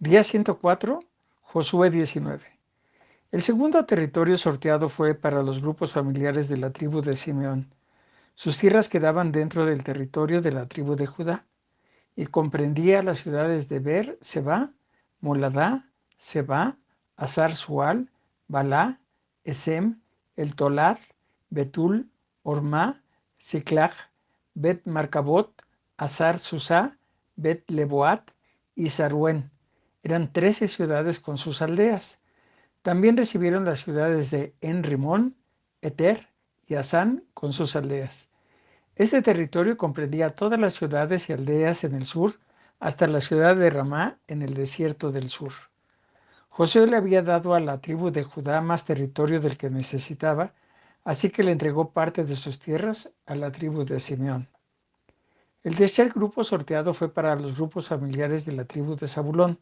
Día 104, Josué 19. El segundo territorio sorteado fue para los grupos familiares de la tribu de Simeón. Sus tierras quedaban dentro del territorio de la tribu de Judá y comprendía las ciudades de Ber, Seba, Moladá, Seba, Azar Sual, Balá, Esem, El Tolad, Betul, Ormá, Siclag, Bet Marcabot, Azar Susá, Bet Leboat y Saruen. Eran 13 ciudades con sus aldeas. También recibieron las ciudades de En-Rimón, Eter y Asán con sus aldeas. Este territorio comprendía todas las ciudades y aldeas en el sur hasta la ciudad de Ramá en el desierto del sur. Josué le había dado a la tribu de Judá más territorio del que necesitaba, así que le entregó parte de sus tierras a la tribu de Simeón. El tercer grupo sorteado fue para los grupos familiares de la tribu de Zabulón.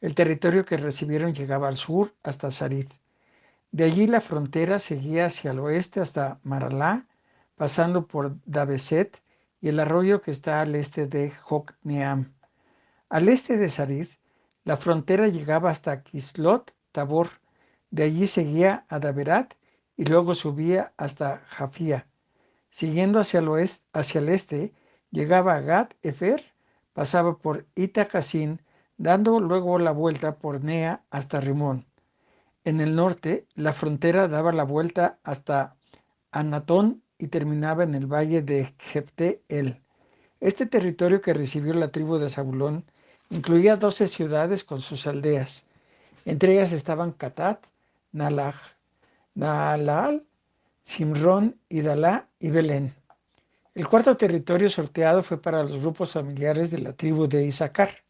El territorio que recibieron llegaba al sur hasta Sarid. De allí la frontera seguía hacia el oeste hasta Maralá, pasando por Dabeset y el arroyo que está al este de Jocneam. Al este de Sarid, la frontera llegaba hasta Kislot Tabor. De allí seguía a Daberat y luego subía hasta Jafía. Siguiendo hacia el este, llegaba a Gat Efer, pasaba por Itacasín, dando luego la vuelta por Nea hasta Rimón. En el norte, la frontera daba la vuelta hasta Anatón y terminaba en el valle de Jefte-El. Este territorio que recibió la tribu de Zabulón incluía 12 ciudades con sus aldeas. Entre ellas estaban Catat, Naalal, Simrón, Idalá y Belén. El cuarto territorio sorteado fue para los grupos familiares de la tribu de Isaacar.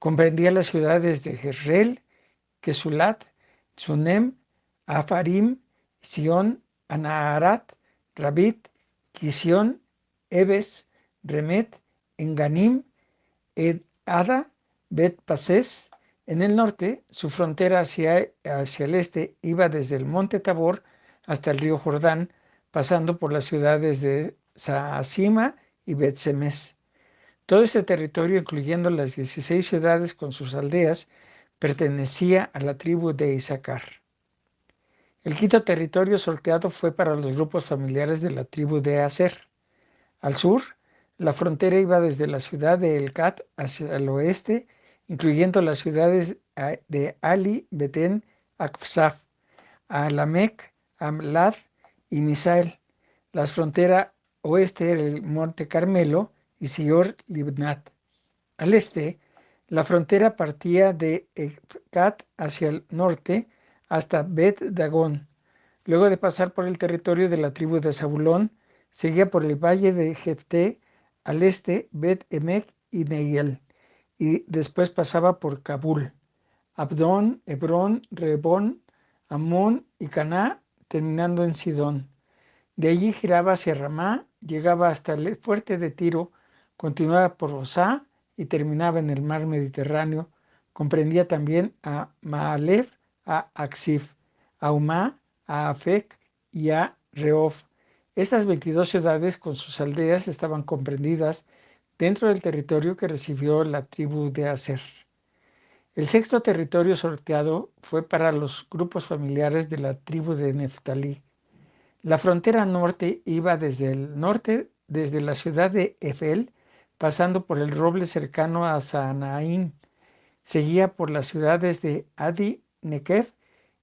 Comprendía las ciudades de Jezreel, Kesulat, Sunem, Afarim, Sion, Anaharat, Rabit, Kisión, Ebes, Remet, Enganim, Ada, Bet Pases. En el norte, su frontera hacia el este iba desde el monte Tabor hasta el río Jordán, pasando por las ciudades de Saasima y Bet-Semes. Todo este territorio, incluyendo las 16 ciudades con sus aldeas, pertenecía a la tribu de Isaacar. El quinto territorio sorteado fue para los grupos familiares de la tribu de Aser. Al sur, la frontera iba desde la ciudad de Elcat hacia el oeste, incluyendo las ciudades de Ali, Betén, Akfsaf, Alamec, Amlad y Misael. La frontera oeste era el monte Carmelo y Sior Libnat. Al este, la frontera partía de Elcat hacia el norte hasta Bet Dagón. Luego de pasar por el territorio de la tribu de Zabulón, seguía por el valle de Jefté, al este Bet Emek y Neiel, y después pasaba por Kabul, Abdón, Hebrón, Rebón, Amón y Caná, terminando en Sidón. De allí giraba hacia Ramá, llegaba hasta el fuerte de Tiro, continuaba por Osá y terminaba en el mar Mediterráneo. Comprendía también a Maalef, a Aksif, a Umá, a Afec y a Reof. Estas 22 ciudades con sus aldeas estaban comprendidas dentro del territorio que recibió la tribu de Aser. El sexto territorio sorteado fue para los grupos familiares de la tribu de Neftalí. La frontera norte iba desde el norte, desde la ciudad de Efel, pasando por el roble cercano a Saanaín. Seguía por las ciudades de Adi, Nekev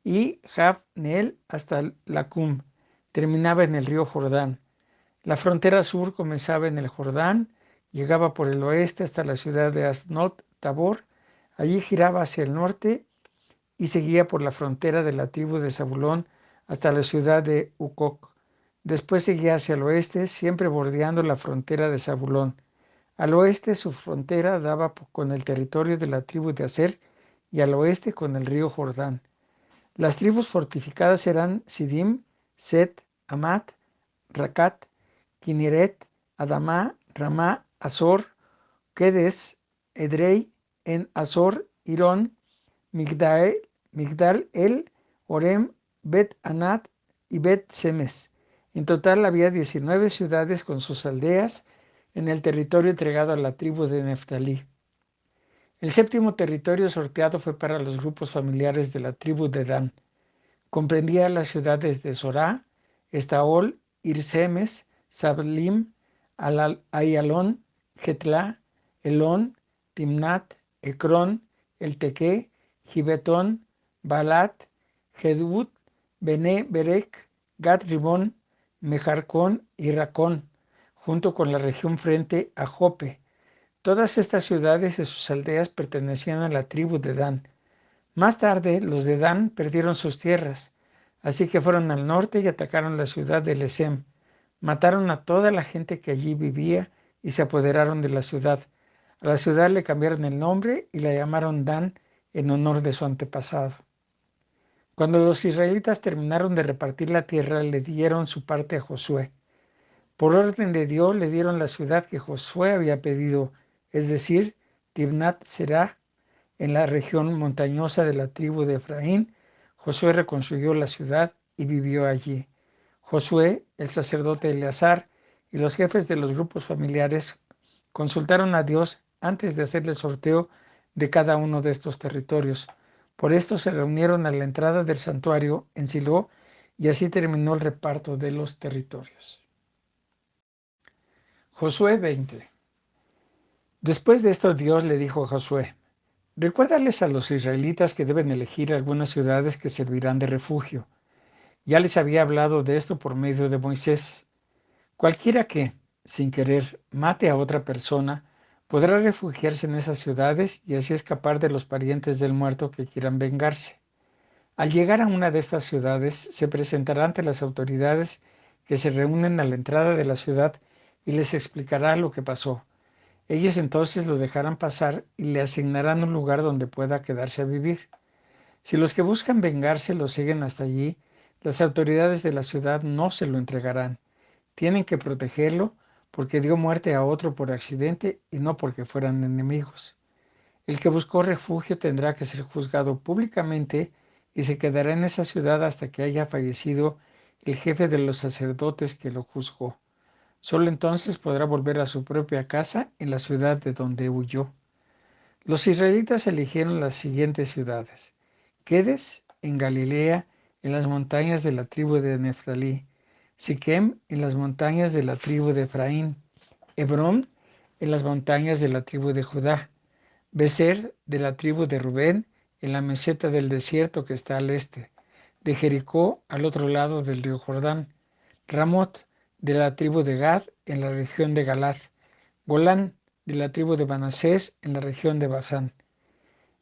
y Jabneel hasta Lacum. Terminaba en el río Jordán. La frontera sur comenzaba en el Jordán, llegaba por el oeste hasta la ciudad de Asnot Tabor. Allí giraba hacia el norte y seguía por la frontera de la tribu de Zabulón hasta la ciudad de Ucoc. Después seguía hacia el oeste, siempre bordeando la frontera de Zabulón. Al oeste su frontera daba con el territorio de la tribu de Aser y al oeste con el río Jordán. Las tribus fortificadas eran Sidim, Set, Amat, Racat, Kineret, Adamá, Ramá, Azor, Kedes, Edrei, En Azor, Irón, Migdal El, Orem, Bet Anat y Bet Semes. En total había 19 ciudades con sus aldeas en el territorio entregado a la tribu de Neftalí. El séptimo territorio sorteado fue para los grupos familiares de la tribu de Dan. Comprendía las ciudades de Sorá, Estaol, Irsemes, Sablim, Ayalón, Getlá, Elón, Timnat, Ecrón, Eltequé, Gibetón, Balat, Gedut, Bené, Berec, Gat Ribón, Mejarcón y Racón, junto con la región frente a Jope. Todas estas ciudades y sus aldeas pertenecían a la tribu de Dan. Más tarde, los de Dan perdieron sus tierras, así que fueron al norte y atacaron la ciudad de Lesem. Mataron a toda la gente que allí vivía y se apoderaron de la ciudad. A la ciudad le cambiaron el nombre y la llamaron Dan en honor de su antepasado. Cuando los israelitas terminaron de repartir la tierra, le dieron su parte a Josué. Por orden de Dios le dieron la ciudad que Josué había pedido, es decir, Timnat Será, en la región montañosa de la tribu de Efraín. Josué reconstruyó la ciudad y vivió allí. Josué, el sacerdote Eleazar y los jefes de los grupos familiares consultaron a Dios antes de hacer el sorteo de cada uno de estos territorios. Por esto se reunieron a la entrada del santuario en Silo y así terminó el reparto de los territorios. Josué 20. Después de esto Dios le dijo a Josué: recuérdales a los israelitas que deben elegir algunas ciudades que servirán de refugio. Ya les había hablado de esto por medio de Moisés. Cualquiera que, sin querer, mate a otra persona, podrá refugiarse en esas ciudades y así escapar de los parientes del muerto que quieran vengarse. Al llegar a una de estas ciudades, se presentará ante las autoridades que se reúnen a la entrada de la ciudad y les explicará lo que pasó. Ellos entonces lo dejarán pasar y le asignarán un lugar donde pueda quedarse a vivir. Si los que buscan vengarse lo siguen hasta allí, las autoridades de la ciudad no se lo entregarán. Tienen que protegerlo porque dio muerte a otro por accidente y no porque fueran enemigos. El que buscó refugio tendrá que ser juzgado públicamente y se quedará en esa ciudad hasta que haya fallecido el jefe de los sacerdotes que lo juzgó. Solo entonces podrá volver a su propia casa en la ciudad de donde huyó. Los israelitas eligieron las siguientes ciudades: Quedes, en Galilea, en las montañas de la tribu de Neftalí; Siquem, en las montañas de la tribu de Efraín; Hebrón, en las montañas de la tribu de Judá; Beser, de la tribu de Rubén, en la meseta del desierto que está al este de Jericó, al otro lado del río Jordán; Ramot, de la tribu de Gad, en la región de Galad; Golán, de la tribu de Manasés, en la región de Basán.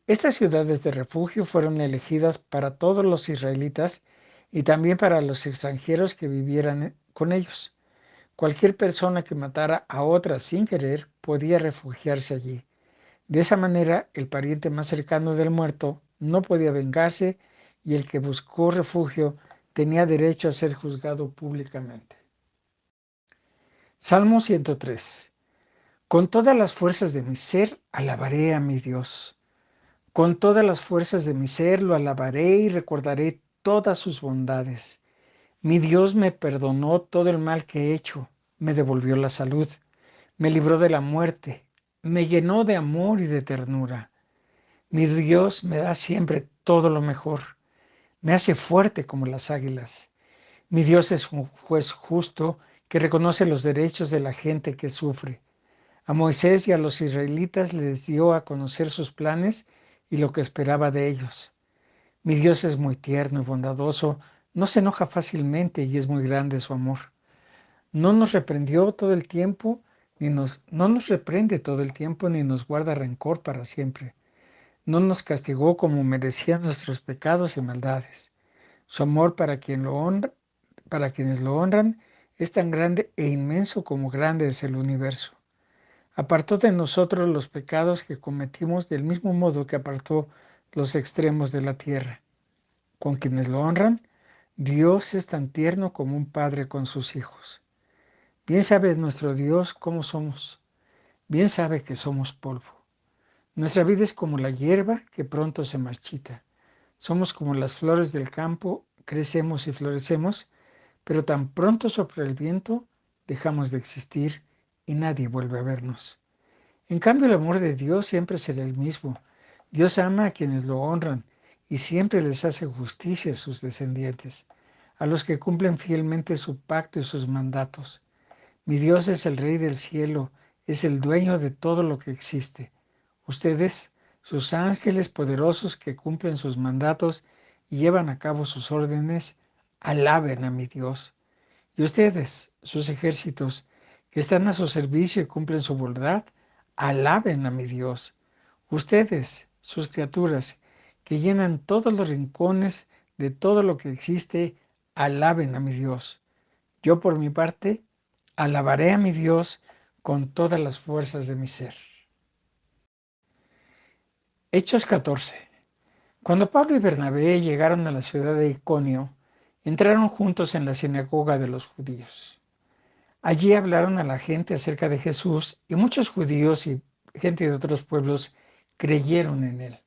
Estas ciudades de refugio fueron elegidas para todos los israelitas y también para los extranjeros que vivieran con ellos. Cualquier persona que matara a otra sin querer podía refugiarse allí. De esa manera, el pariente más cercano del muerto no podía vengarse y el que buscó refugio tenía derecho a ser juzgado públicamente. Salmo 103. Con todas las fuerzas de mi ser alabaré a mi Dios. Con todas las fuerzas de mi ser lo alabaré y recordaré todas sus bondades. Mi Dios me perdonó todo el mal que he hecho, me devolvió la salud, me libró de la muerte, me llenó de amor y de ternura. Mi Dios me da siempre todo lo mejor, me hace fuerte como las águilas. Mi Dios es un juez justo que reconoce los derechos de la gente que sufre. A Moisés y a los israelitas les dio a conocer sus planes y lo que esperaba de ellos. Mi Dios es muy tierno y bondadoso, no se enoja fácilmente y es muy grande su amor. No nos reprendió todo el tiempo, no nos reprende todo el tiempo, ni nos guarda rencor para siempre. No nos castigó como merecían nuestros pecados y maldades. Su amor para quienes lo honran es tan grande e inmenso como grande es el universo. Apartó de nosotros los pecados que cometimos del mismo modo que apartó los extremos de la tierra. Con quienes lo honran, Dios es tan tierno como un padre con sus hijos. Bien sabe nuestro Dios cómo somos. Bien sabe que somos polvo. Nuestra vida es como la hierba que pronto se marchita. Somos como las flores del campo, crecemos y florecemos, pero tan pronto sopla el viento, dejamos de existir y nadie vuelve a vernos. En cambio, el amor de Dios siempre será el mismo. Dios ama a quienes lo honran y siempre les hace justicia a sus descendientes, a los que cumplen fielmente su pacto y sus mandatos. Mi Dios es el Rey del cielo, es el dueño de todo lo que existe. Ustedes, sus ángeles poderosos que cumplen sus mandatos y llevan a cabo sus órdenes, alaben a mi Dios. Y ustedes, sus ejércitos, que están a su servicio y cumplen su voluntad, alaben a mi Dios. Ustedes, sus criaturas, que llenan todos los rincones de todo lo que existe, alaben a mi Dios. Yo por mi parte, alabaré a mi Dios con todas las fuerzas de mi ser. Hechos 14. Cuando Pablo y Bernabé llegaron a la ciudad de Iconio, entraron juntos en la sinagoga de los judíos. Allí hablaron a la gente acerca de Jesús y muchos judíos y gente de otros pueblos creyeron en él.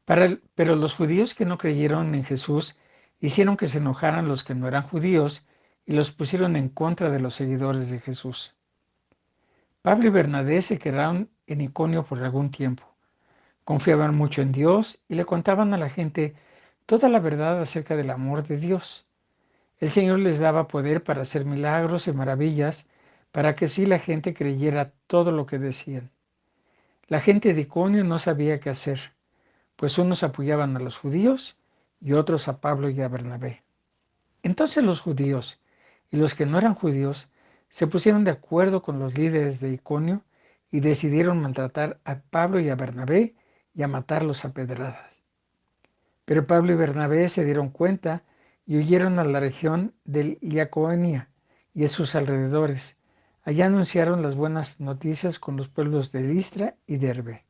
Pero los judíos que no creyeron en Jesús hicieron que se enojaran los que no eran judíos y los pusieron en contra de los seguidores de Jesús. Pablo y Bernabé se quedaron en Iconio por algún tiempo. Confiaban mucho en Dios y le contaban a la gente toda la verdad acerca del amor de Dios. El Señor les daba poder para hacer milagros y maravillas, para que sí la gente creyera todo lo que decían. La gente de Iconio no sabía qué hacer, pues unos apoyaban a los judíos y otros a Pablo y a Bernabé. Entonces los judíos y los que no eran judíos se pusieron de acuerdo con los líderes de Iconio y decidieron maltratar a Pablo y a Bernabé y a matarlos a pedradas. Pero Pablo y Bernabé se dieron cuenta y huyeron a la región del Licaonia y a sus alrededores. Allá anunciaron las buenas noticias con los pueblos de Listra y Derbe.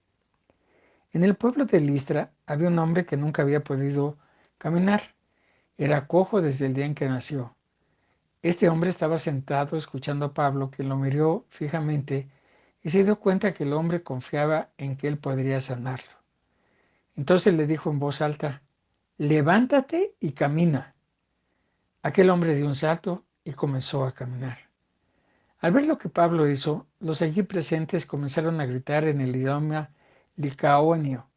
En el pueblo de Listra había un hombre que nunca había podido caminar. Era cojo desde el día en que nació. Este hombre estaba sentado escuchando a Pablo, que lo miró fijamente y se dio cuenta que el hombre confiaba en que él podría sanarlo. Entonces le dijo en voz alta: levántate y camina. Aquel hombre dio un salto y comenzó a caminar. Al ver lo que Pablo hizo, los allí presentes comenzaron a gritar en el idioma licaonio: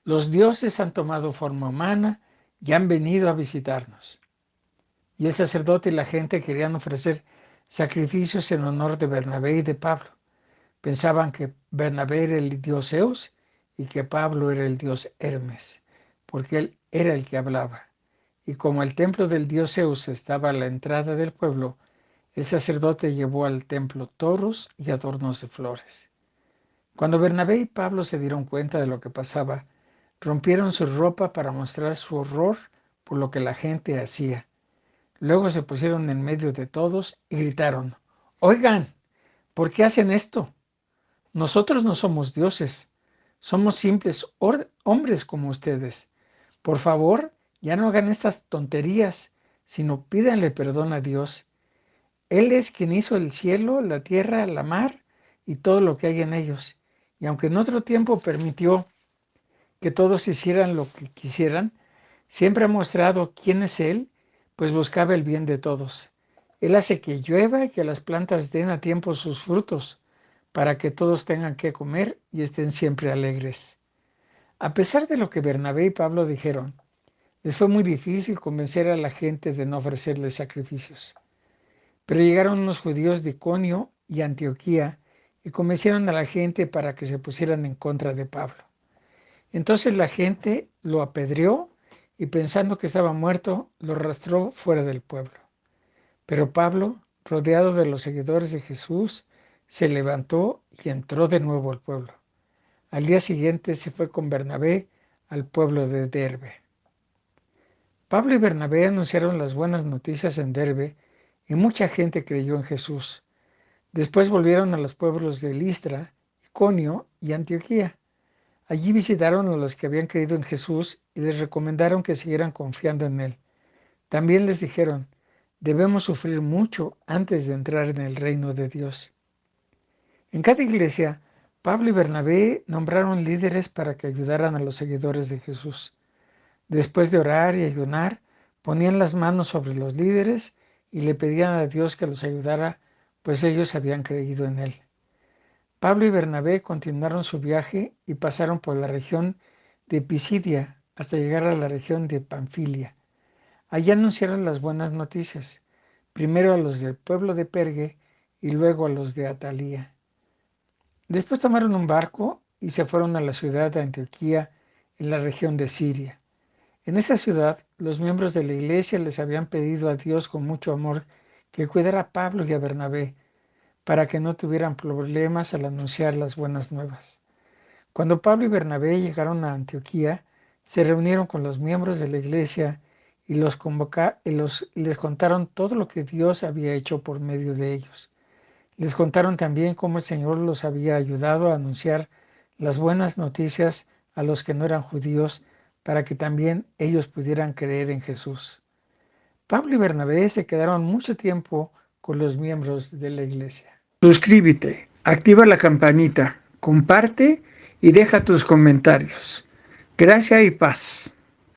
los dioses han tomado forma humana y han venido a visitarnos. Y el sacerdote y la gente querían ofrecer sacrificios en honor de Bernabé y de Pablo. Pensaban que Bernabé era el dios Zeus y que Pablo era el dios Hermes, porque él era el que hablaba. Y como el templo del dios Zeus estaba a la entrada del pueblo, el sacerdote llevó al templo toros y adornos de flores. Cuando Bernabé y Pablo se dieron cuenta de lo que pasaba, rompieron su ropa para mostrar su horror por lo que la gente hacía. Luego se pusieron en medio de todos y gritaron: oigan, ¿por qué hacen esto? Nosotros no somos dioses, somos simples hombres como ustedes. Por favor, ya no hagan estas tonterías, sino pídanle perdón a Dios. Él es quien hizo el cielo, la tierra, la mar y todo lo que hay en ellos. Y aunque en otro tiempo permitió que todos hicieran lo que quisieran, siempre ha mostrado quién es Él, pues buscaba el bien de todos. Él hace que llueva y que las plantas den a tiempo sus frutos, para que todos tengan que comer y estén siempre alegres. A pesar de lo que Bernabé y Pablo dijeron, les fue muy difícil convencer a la gente de no ofrecerles sacrificios. Pero llegaron unos judíos de Iconio y Antioquía y convencieron a la gente para que se pusieran en contra de Pablo. Entonces la gente lo apedreó y pensando que estaba muerto, lo arrastró fuera del pueblo. Pero Pablo, rodeado de los seguidores de Jesús, se levantó y entró de nuevo al pueblo. Al día siguiente se fue con Bernabé al pueblo de Derbe. Pablo y Bernabé anunciaron las buenas noticias en Derbe y mucha gente creyó en Jesús. Después volvieron a los pueblos de Listra, Iconio y Antioquía. Allí visitaron a los que habían creído en Jesús y les recomendaron que siguieran confiando en Él. También les dijeron: debemos sufrir mucho antes de entrar en el reino de Dios. En cada iglesia, Pablo y Bernabé nombraron líderes para que ayudaran a los seguidores de Jesús. Después de orar y ayunar, ponían las manos sobre los líderes y le pedían a Dios que los ayudara, pues ellos habían creído en Él. Pablo y Bernabé continuaron su viaje y pasaron por la región de Pisidia hasta llegar a la región de Panfilia. Allí anunciaron las buenas noticias, primero a los del pueblo de Perge y luego a los de Atalía. Después tomaron un barco y se fueron a la ciudad de Antioquía en la región de Siria. En esta ciudad, los miembros de la iglesia les habían pedido a Dios con mucho amor que cuidara a Pablo y a Bernabé para que no tuvieran problemas al anunciar las buenas nuevas. Cuando Pablo y Bernabé llegaron a Antioquía, se reunieron con los miembros de la iglesia y les contaron todo lo que Dios había hecho por medio de ellos. Les contaron también cómo el Señor los había ayudado a anunciar las buenas noticias a los que no eran judíos para que también ellos pudieran creer en Jesús. Pablo y Bernabé se quedaron mucho tiempo con los miembros de la iglesia. Suscríbete, activa la campanita, comparte y deja tus comentarios. Gracia y paz.